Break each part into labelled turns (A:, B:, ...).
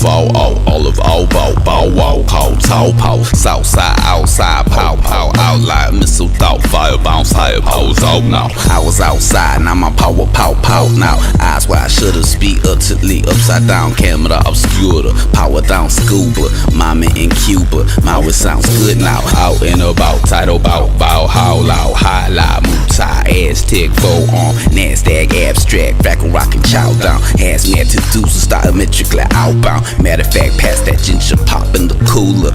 A: fall out, olive, all bow wow, call, tall, pow, south side, outside, pow, outline, missile, thought, fire, bounce, higher, powers out now. I was outside, now my power, pow, now. Eyes wide, should've speak utterly, upside down, camera obscura, power down, scuba, mama in Cuba, my it sounds good now. Out and about, title bout, bow, how loud, high, loud, Mutai, Aztec, forearm, Nasdaq, abstract, vacuum rockin', chow down, hazmat to do so diametrically outbound. Matter of fact, pass that ginger pop in the cooler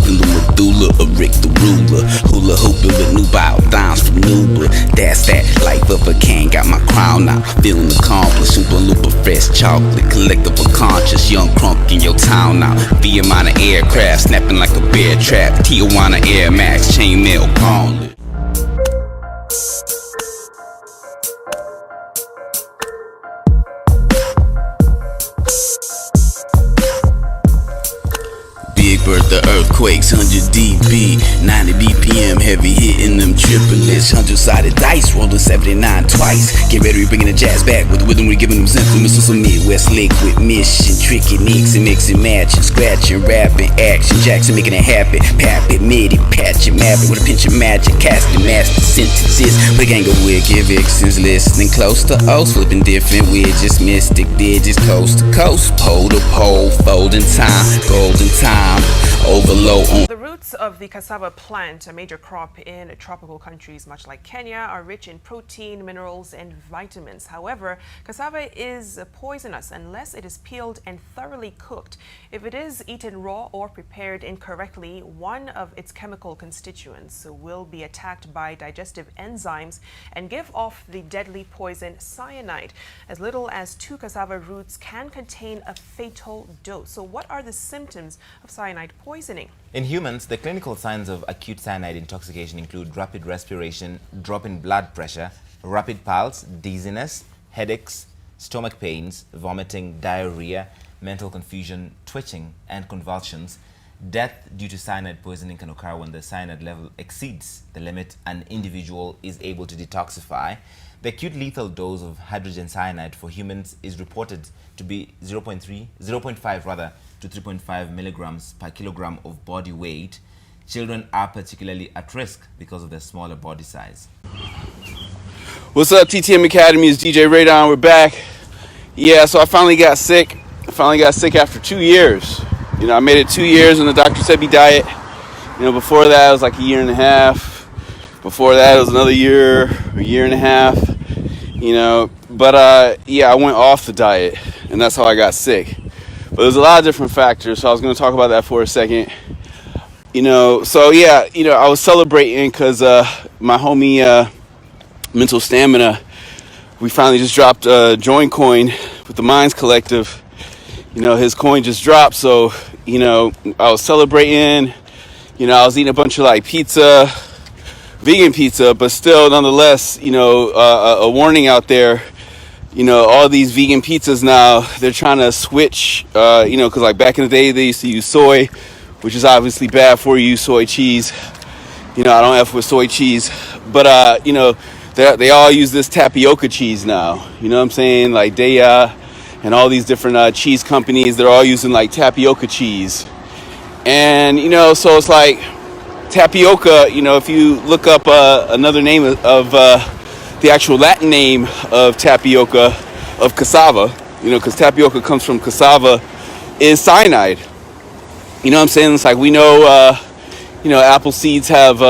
A: than the medulla of Rick the ruler. Hula hooping with new bow downs from Nuba. That's that life of a king, got my crown now, feeling accomplished. Super looper fresh chocolate, collectible conscious, young crunk in your town now. Via minor aircraft, snapping like a bear trap. Tijuana Air Max, chainmail gauntlet. Big Bertha earthquakes, 100 dB, 90 BPM, heavy hitting them triplets, 100-sided dice, rolling 79 twice. Get ready, we bringing the jazz back with the rhythm, we're giving them influence on some Midwest liquid mission, tricky nicks and mixing, matching, scratching, rapping, action, Jackson making it happen, pap it, midi, patch it, map it with a pinch of magic, casting master sentences, with a gang of wicked vixens, listening close to us, flipping different widgets, mystic digits, coast to coast, pole to pole, folding time, golden time. Overload on.
B: The roots of the cassava plant, a major crop in tropical countries much like Kenya, are rich in protein, minerals, and vitamins. However, cassava is poisonous unless it is peeled and thoroughly cooked. If it is eaten raw or prepared incorrectly, one of its chemical constituents will be attacked by digestive enzymes and give off the deadly poison cyanide. As little as 2 cassava roots can contain a fatal dose. So what are the symptoms of cyanide poisoning?
C: In humans, the clinical signs of acute cyanide intoxication include rapid respiration, drop in blood pressure, rapid pulse, dizziness, headaches, stomach pains, vomiting, diarrhea, mental confusion, twitching, and convulsions. Death due to cyanide poisoning can occur when the cyanide level exceeds the limit an individual is able to detoxify. The acute lethal dose of hydrogen cyanide for humans is reported to be 0.5 to 3.5 milligrams per kilogram of body weight. Children are particularly at risk because of their smaller body size.
D: What's up, TTM Academy? It's DJ Radon. We're back. Yeah, so I finally got sick. After 2 years. You know, I made it 2 years on the Dr. Sebi diet. You know, before that it was like a year and a half. Before that it was another year, a year and a half. You know, but yeah, I went off the diet, and that's how I got sick. But there's a lot of different factors, so I was going to talk about that for a second. You know, so yeah, you know, I was celebrating because my homie Mental Stamina, we finally just dropped a join coin with the Minds Collective. You know, his coin just dropped, so, you know, I was celebrating. You know, I was eating a bunch of like pizza, vegan pizza, but still, nonetheless, you know, a warning out there. You know, all these vegan pizzas now, they're trying to switch, you know, because like back in the day, they used to use soy, which is obviously bad for you, soy cheese. You know, I don't F with soy cheese. But, you know, they all use this tapioca cheese now. You know what I'm saying? Like Daya and all these different cheese companies, they're all using like tapioca cheese. And, you know, so it's like tapioca, you know, if you look up another name of the actual Latin name of tapioca, of cassava, you know, because tapioca comes from cassava, is cyanide. You know what I'm saying? It's like we know, you know, apple seeds have,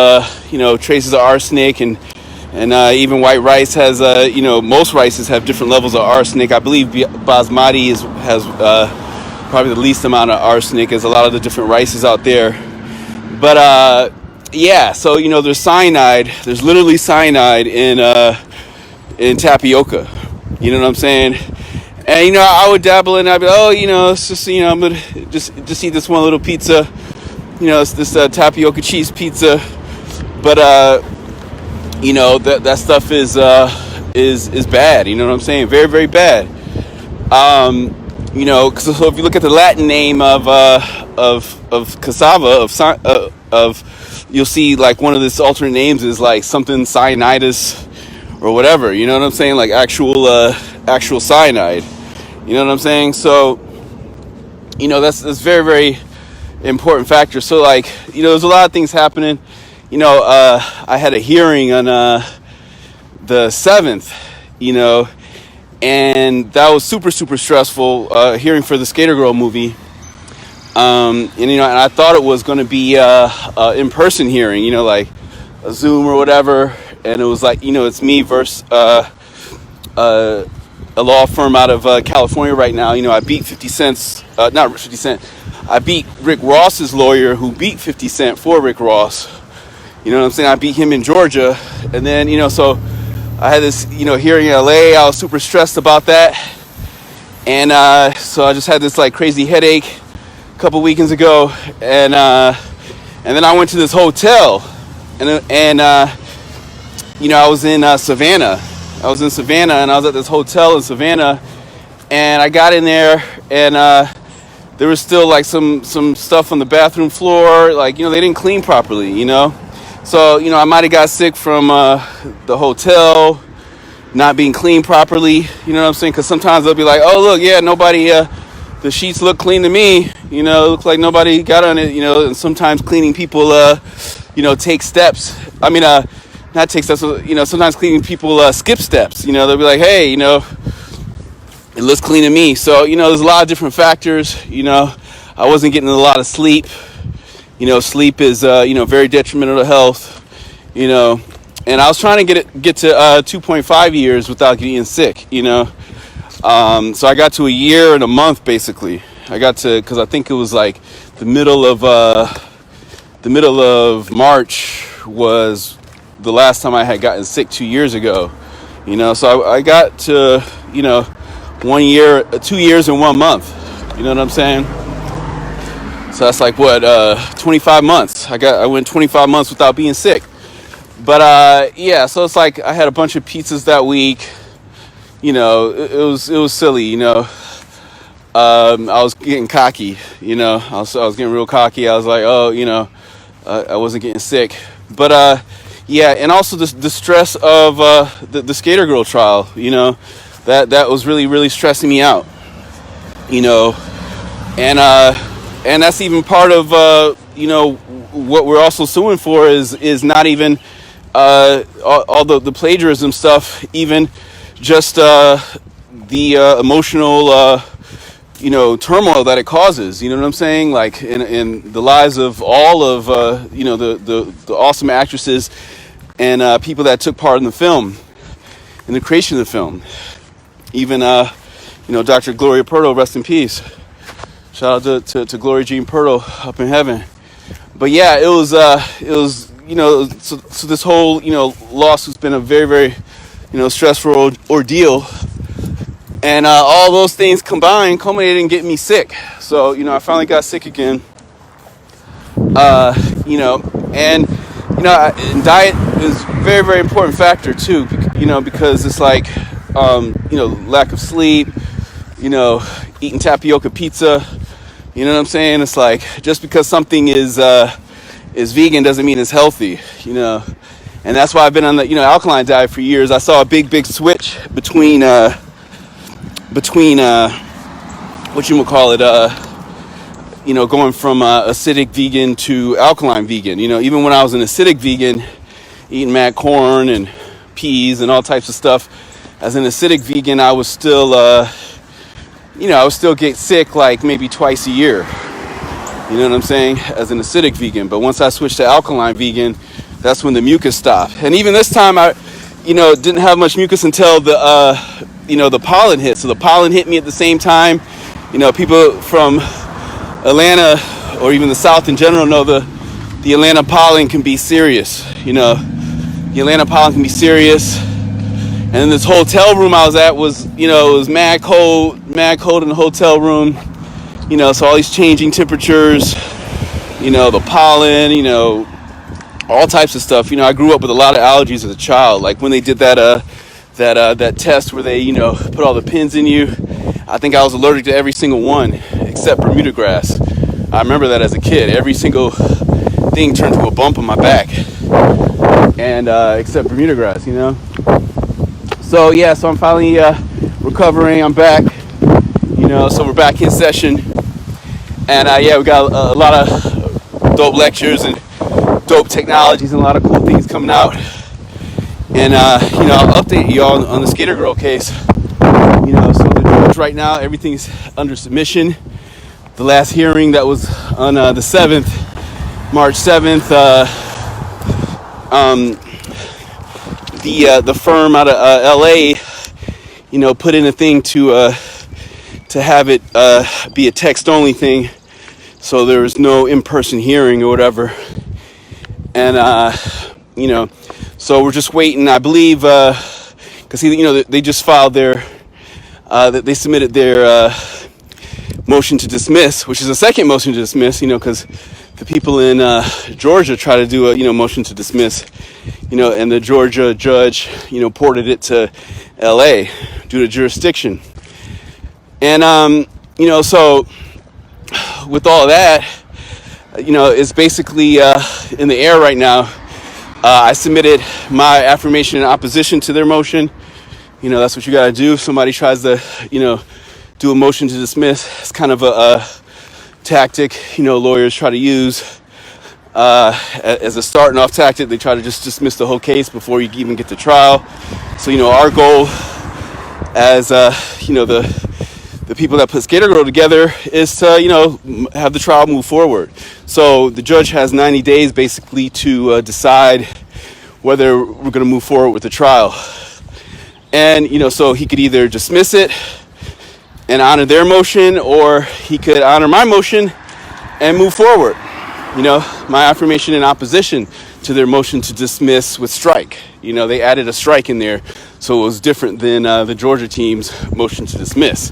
D: you know, traces of arsenic, and even white rice has, you know, most rices have different levels of arsenic. I believe basmati has probably the least amount of arsenic as a lot of the different rices out there. But yeah, so, you know, there's cyanide. There's literally cyanide in tapioca. You know what I'm saying? And, you know, I would dabble in. I'd be, oh, you know, it's just, you know, I'm gonna just eat this one little pizza. You know, it's this tapioca cheese pizza. But you know, that stuff is bad. You know what I'm saying? Very, very bad. You know, so if you look at the Latin name of cassava, of you'll see like one of this alternate names is like something cyanidus or whatever. You know what I'm saying? Like actual cyanide. You know what I'm saying? So that's very, very important factor. So like, there's a lot of things happening. I had a hearing on the 7th, and that was super, super stressful, hearing for the Skater Girl movie. And I thought it was going to be in-person hearing, like a Zoom or whatever. And it was like, it's me versus a law firm out of California right now. I beat 50 Cent's, not 50 Cent. I beat Rick Ross's lawyer who beat 50 Cent for Rick Ross. You know what I'm saying? I beat him in Georgia. And then, so I had this, hearing in LA. I was super stressed about that. And so I just had this like crazy headache a couple weekends ago. And then I went to this hotel. And I was in Savannah. I was in Savannah and I was at this hotel in Savannah. And I got in there and there was still like some stuff on the bathroom floor. Like, they didn't clean properly, So, I might have got sick from the hotel not being cleaned properly. You know what I'm saying? Because sometimes they'll be like, oh, look, yeah, nobody, the sheets look clean to me. Look like nobody got on it, and sometimes cleaning people, take steps. I mean, not take steps, sometimes cleaning people skip steps. They'll be like, hey, it looks clean to me. So, there's a lot of different factors. I wasn't getting a lot of sleep. Sleep is, very detrimental to health, and I was trying to get to 2.5 years without getting sick, so I got to a year and a month, basically. I got to, because I think it was like the middle of March was the last time I had gotten sick 2 years ago, so I got to, 1 year, 2 years and 1 month, you know what I'm saying? So that's like what, 25 months. I went 25 months without being sick. But yeah, so it's like I had a bunch of pizzas that week. It was silly. I was getting cocky. I was getting real cocky. I was like, oh, I wasn't getting sick. But yeah, and also the stress of the Skater Girl trial. That was really, really stressing me out. And that's even part of, what we're also suing for is not even all the plagiarism stuff, even just the emotional, turmoil that it causes. You know what I'm saying? Like in the lives of all of, the awesome actresses and people that took part in the film, in the creation of the film. Even, Dr. Gloria Perto, rest in peace. Shout out to Gloria Jean Perto up in heaven. But yeah, it was so this whole, lawsuit's been a very, very, stressful ordeal. And all those things combined culminated in getting me sick. So, I finally got sick again. And diet is a very, very important factor too, because it's like, lack of sleep, eating tapioca pizza. You know what I'm saying? It's like, just because something is vegan doesn't mean it's healthy, And that's why I've been on the, alkaline diet for years. I saw a big, big switch between going from acidic vegan to alkaline vegan. Even when I was an acidic vegan, eating mad corn and peas and all types of stuff, as an acidic vegan, I was still, I would still get sick like maybe twice a year. You know what I'm saying? As an acidic vegan. But once I switched to alkaline vegan, that's when the mucus stopped. And even this time, I, didn't have much mucus until the pollen hit. So the pollen hit me at the same time. People from Atlanta or even the South in general know the Atlanta pollen can be serious. The Atlanta pollen can be serious. And then this hotel room I was at was, it was mad cold in the hotel room. So all these changing temperatures, the pollen, all types of stuff. I grew up with a lot of allergies as a child. Like when they did that test where they, put all the pins in you, I think I was allergic to every single one except Bermuda grass. I remember that as a kid. Every single thing turned to a bump on my back, and except Bermuda grass, So yeah, so I'm finally recovering. I'm back, so we're back in session, And yeah, we got a lot of dope lectures and dope technologies and a lot of cool things coming out. And you know, I'll update you all on the Skater Girl case. You know, so the judge right now, everything's under submission. The last hearing that was on the 7th, March 7th, the firm out of LA, you know, put in a thing to have it be a text-only thing, so there was no in-person hearing or whatever. And you know, so we're just waiting. I believe because you know, they just filed their they submitted their motion to dismiss, which is a second motion to dismiss. You know, because the people in Georgia try to do a, you know, motion to dismiss, you know, and the Georgia judge, you know, ported it to LA due to jurisdiction. And you know, so with all that, you know, it's basically in the air right now. I submitted my affirmation in opposition to their motion. You know, that's what you got to do. If somebody tries to, you know, do a motion to dismiss, it's kind of a tactic, you know, lawyers try to use as a starting off tactic. They try to just dismiss the whole case before you even get to trial. So, you know, our goal as, you know, the people that put Skater Girl together is to, you know, have the trial move forward. So the judge has 90 days basically to decide whether we're going to move forward with the trial. And, you know, so he could either dismiss it and honor their motion, or he could honor my motion and move forward. You know, my affirmation in opposition to their motion to dismiss with strike. You know, they added a strike in there, so it was different than the Georgia team's motion to dismiss.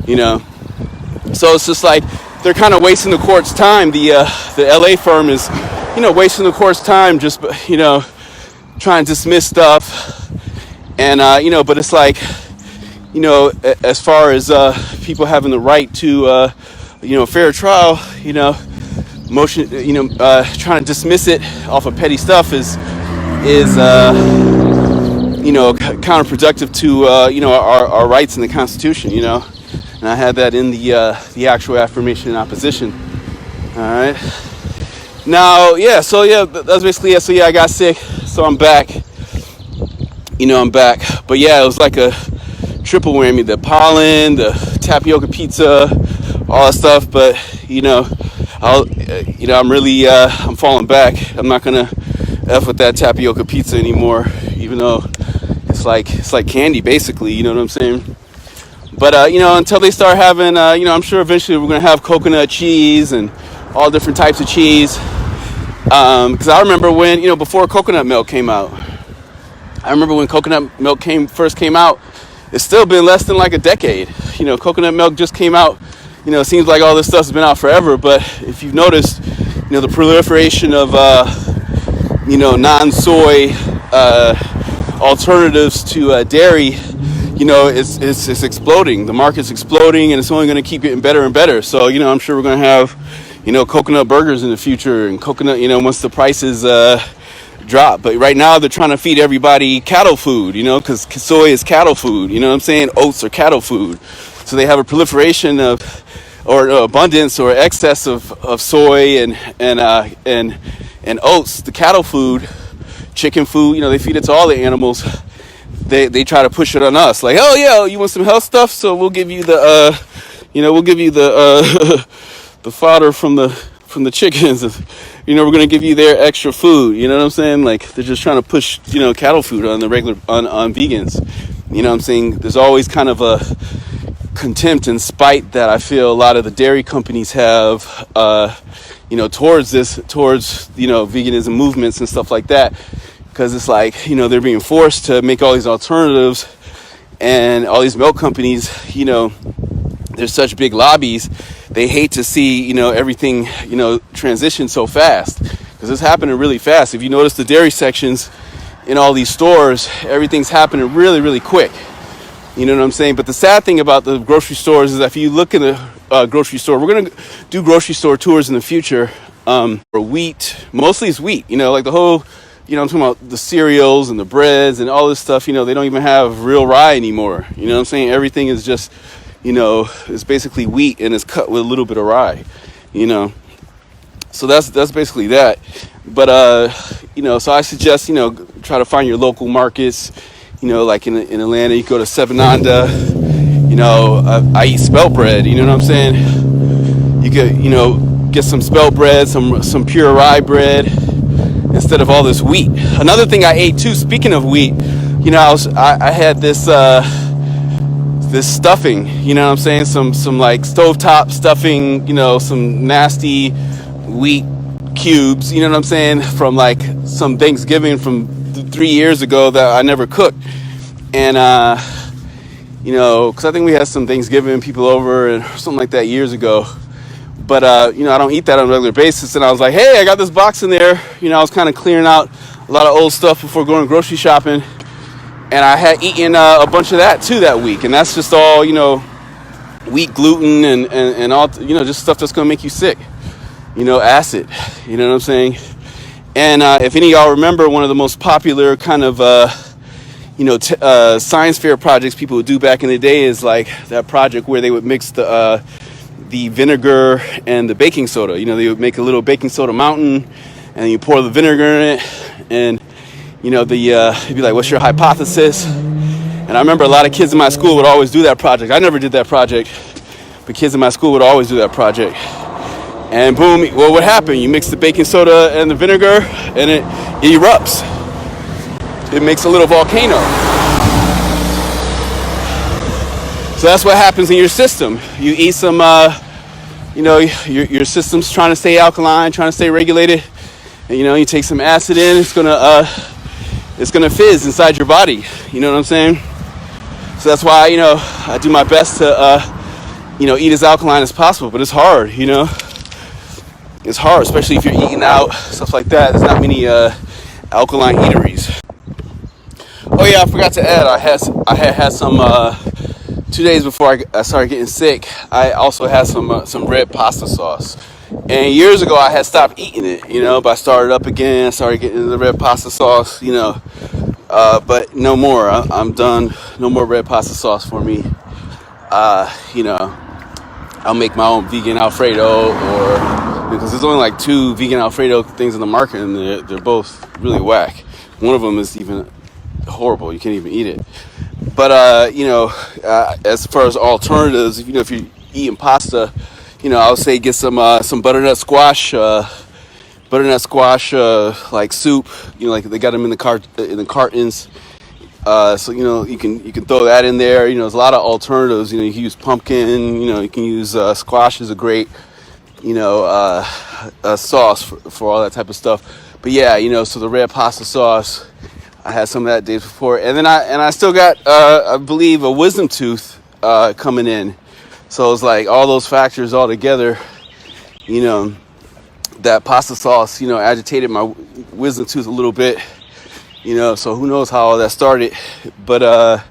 D: You know, so it's just like they're kind of wasting the court's time. The LA firm is, you know, wasting the court's time, just, you know, trying to dismiss stuff. And you know, but it's like, you know, as far as people having the right to, you know, fair trial, you know, motion, you know, trying to dismiss it off of petty stuff is you know, counterproductive to, you know, our rights in the Constitution, you know. And I had that in the actual affirmation in opposition. All right. Now, yeah, so yeah, that's basically it. So yeah, I got sick, so I'm back. You know, I'm back. But yeah, it was like a triple whammy: the pollen, the tapioca pizza, all that stuff. But you know, you know, I'm really, I'm falling back. I'm not gonna F with that tapioca pizza anymore, even though it's like candy, basically. You know what I'm saying? But you know, until they start having, you know, I'm sure eventually we're gonna have coconut cheese and all different types of cheese. Because I remember when, you know, before coconut milk came out. I remember when coconut milk first came out. It's still been less than like a decade. You know, coconut milk just came out. You know, it seems like all this stuff's been out forever. But if you've noticed, you know, the proliferation of, you know, non-soy alternatives to dairy, you know, it's exploding. The market's exploding, and it's only going to keep getting better and better. So, you know, I'm sure we're going to have, you know, coconut burgers in the future, and coconut, you know, once the prices drop. But right now they're trying to feed everybody cattle food, you know, because soy is cattle food. You know what I'm saying? Oats are cattle food. So they have a proliferation of, or abundance or excess of soy and oats, the cattle food, chicken food. You know, they feed it to all the animals. They try to push it on us, like, oh yeah, you want some health stuff? So we'll give you the, you know, we'll give you the the fodder from the chickens. You know, we're gonna give you their extra food. You know what I'm saying? Like, they're just trying to push, you know, cattle food on the regular on vegans. You know what I'm saying? There's always kind of a contempt and spite that I feel a lot of the dairy companies have, you know, towards, you know, veganism movements and stuff like that. Because it's like, you know, they're being forced to make all these alternatives, and all these milk companies, you know, there's such big lobbies. They hate to see, you know, everything, you know, transition so fast, because it's happening really fast. If you notice the dairy sections in all these stores, everything's happening really, really quick. You know what I'm saying? But the sad thing about the grocery stores is that if you look in the grocery store, we're going to do grocery store tours in the future, for wheat, mostly it's wheat, you know, like the whole, you know, I'm talking about the cereals and the breads and all this stuff. You know, they don't even have real rye anymore. You know what I'm saying? Everything is just it's basically wheat and it's cut with a little bit of rye, So that's basically that. But so I suggest try to find your local markets. Like in Atlanta, you go to Seven Anda. I eat spelt bread. You know what I'm saying? You get some spelt bread, some pure rye bread instead of all this wheat. Another thing I ate too. Speaking of wheat, I had this stuffing. You know what I'm saying? Some like stovetop stuffing. Some nasty wheat cubes. You know what I'm saying? From like some Thanksgiving from 3 years ago that I never cooked. And because I think we had some Thanksgiving people over and something like that years ago. But I don't eat that on a regular basis. And I was like, hey, I got this box in there. I was kind of clearing out a lot of old stuff before going grocery shopping. And I had eaten a bunch of that too that week. And that's just all, wheat gluten and all, just stuff that's going to make you sick. Acid. You know what I'm saying? And if any of y'all remember, one of the most popular kind of, science fair projects people would do back in the day is like that project where they would mix the vinegar and the baking soda. They would make a little baking soda mountain, and you pour the vinegar in it, and you'd be like, "What's your hypothesis?" And I remember a lot of kids in my school would always do that project. I never did that project, but kids in my school would always do that project. And boom, well, what happened? You mix the baking soda and the vinegar, and it erupts. It makes a little volcano. So that's what happens in your system. You eat some, your system's trying to stay alkaline, trying to stay regulated. And, you take some acid in, it's gonna fizz inside your body. You know what I'm saying? So that's why, I do my best to, eat as alkaline as possible. But it's hard, It's hard, especially if you're eating out, stuff like that. There's not many alkaline eateries. Oh yeah, I forgot to add. I had some 2 days before I started getting sick. I also had some red pasta sauce, and years ago I had stopped eating it, but I started up again. I started getting into the red pasta sauce, but no more. I'm done. No more red pasta sauce for me. I'll make my own vegan Alfredo, or because there's only like 2 vegan Alfredo things in the market, and they're both really whack. One of them is even horrible. You can't even eat it. But as far as alternatives, if you're eating pasta, I would say get some butternut squash like soup. Like they got them in the cartons. So you can throw that in there. There's a lot of alternatives. You can use pumpkin. You can use squash is a great sauce for all that type of stuff. But yeah, so the red pasta sauce, I had some of that days before, and then I still got I believe a wisdom tooth coming in. So it's like all those factors all together. That pasta sauce agitated my wisdom tooth a little bit. So who knows how all that started, but I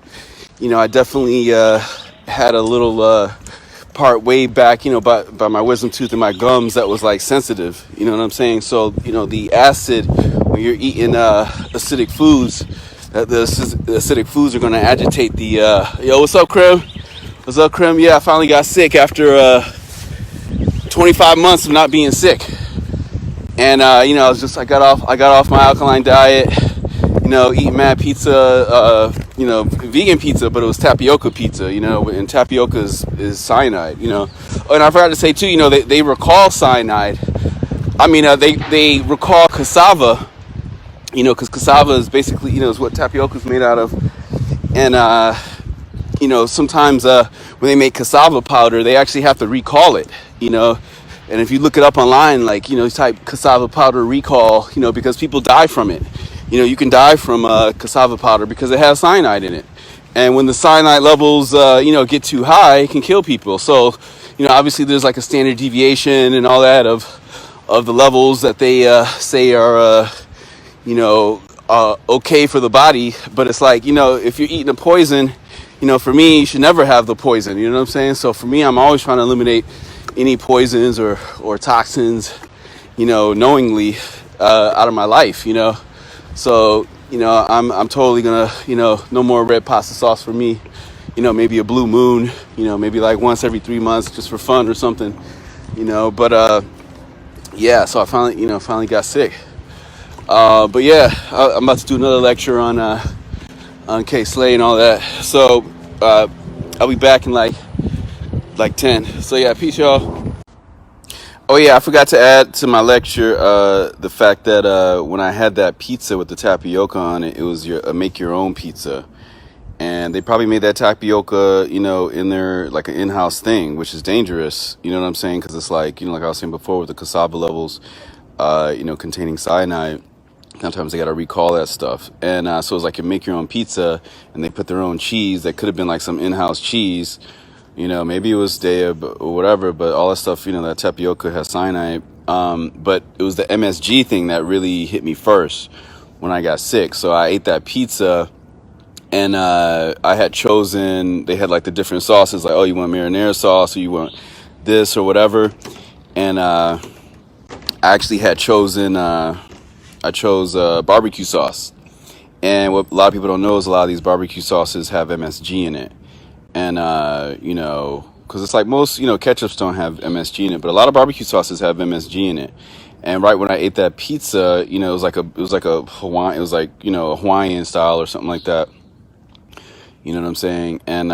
D: definitely had a little part way back, by my wisdom tooth and my gums that was like sensitive. You know what I'm saying? So the acid, when you're eating acidic foods, the acidic foods are going to agitate the. Yo, what's up, Krim? What's up, Krim? Yeah, I finally got sick after 25 months of not being sick, and I got off my alkaline diet. Eating mad pizza, vegan pizza, but it was tapioca pizza, and tapioca is cyanide, Oh, and I forgot to say too, they recall cyanide. I mean, they recall cassava, because cassava is basically, is what tapioca is made out of. And, sometimes when they make cassava powder, they actually have to recall it, And if you look it up online, like, type cassava powder recall, because people die from it. You can die from cassava powder because it has cyanide in it. And when the cyanide levels, get too high, it can kill people. So, obviously there's like a standard deviation and all that of the levels that they say are, okay for the body. But it's like, if you're eating a poison, for me, you should never have the poison. You know what I'm saying? So for me, I'm always trying to eliminate any poisons or toxins, knowingly out of my life, So, I'm totally gonna, no more red pasta sauce for me. maybe a blue moon, maybe like once every 3 months just for fun or something, but yeah, so I finally got sick. But yeah, I'm about to do another lecture on K Slay and all that. So I'll be back in like 10. So yeah, peace, y'all. Oh yeah, I forgot to add to my lecture the fact that when I had that pizza with the tapioca on it, it was your make your own pizza. And they probably made that tapioca, in their like an in-house thing, which is dangerous. You know what I'm saying? Because it's like, like I was saying before with the cassava levels, containing cyanide. Sometimes they got to recall that stuff. And so it's like you make your own pizza and they put their own cheese. That could have been like some in-house cheese. Maybe it was Daya or whatever, but all that stuff, that tapioca has cyanide. But it was the MSG thing that really hit me first when I got sick. So I ate that pizza. And I had chosen, they had like the different sauces, like, oh, you want marinara sauce or you want this or whatever. And I actually had chosen, I chose barbecue sauce. And what a lot of people don't know is a lot of these barbecue sauces have MSG in it. And, because it's like most, ketchups don't have MSG in it, but a lot of barbecue sauces have MSG in it. And right when I ate that pizza, it was like a Hawaiian, it was like, a Hawaiian style or something like that. You know what I'm saying? And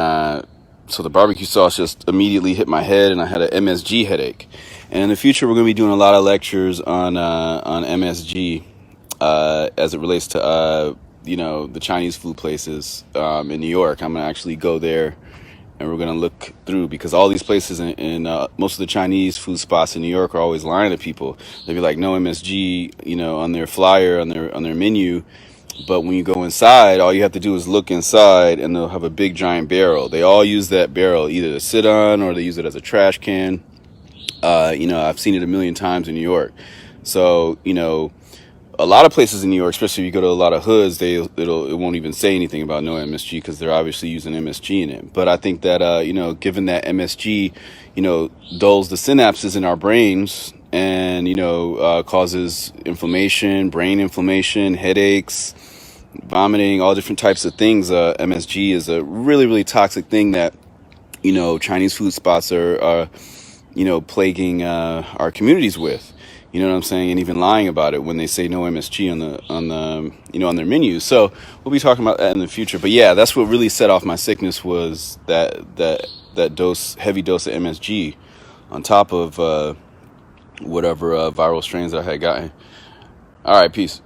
D: so the barbecue sauce just immediately hit my head, and I had an MSG headache. And in the future, we're going to be doing a lot of lectures on MSG as it relates to the Chinese food places in New York. I'm going to actually go there, and we're going to look through, because all these places in most of the Chinese food spots in New York are always lying to people. They'll be like, no MSG, on their flyer, on their menu. But when you go inside, all you have to do is look inside, and they'll have a big giant barrel. They all use that barrel either to sit on, or they use it as a trash can. I've seen it a million times in New York. So, a lot of places in New York, especially if you go to a lot of hoods, it won't even say anything about no MSG, because they're obviously using MSG in it. But I think that, given that MSG, dulls the synapses in our brains and, causes inflammation, brain inflammation, headaches, vomiting, all different types of things. MSG is a really, really toxic thing that, Chinese food spots are plaguing our communities with. You know what I'm saying? And even lying about it when they say no MSG on their menus. So we'll be talking about that in the future. But yeah, that's what really set off my sickness, was that heavy dose of MSG on top of whatever viral strains I had gotten. All right, peace.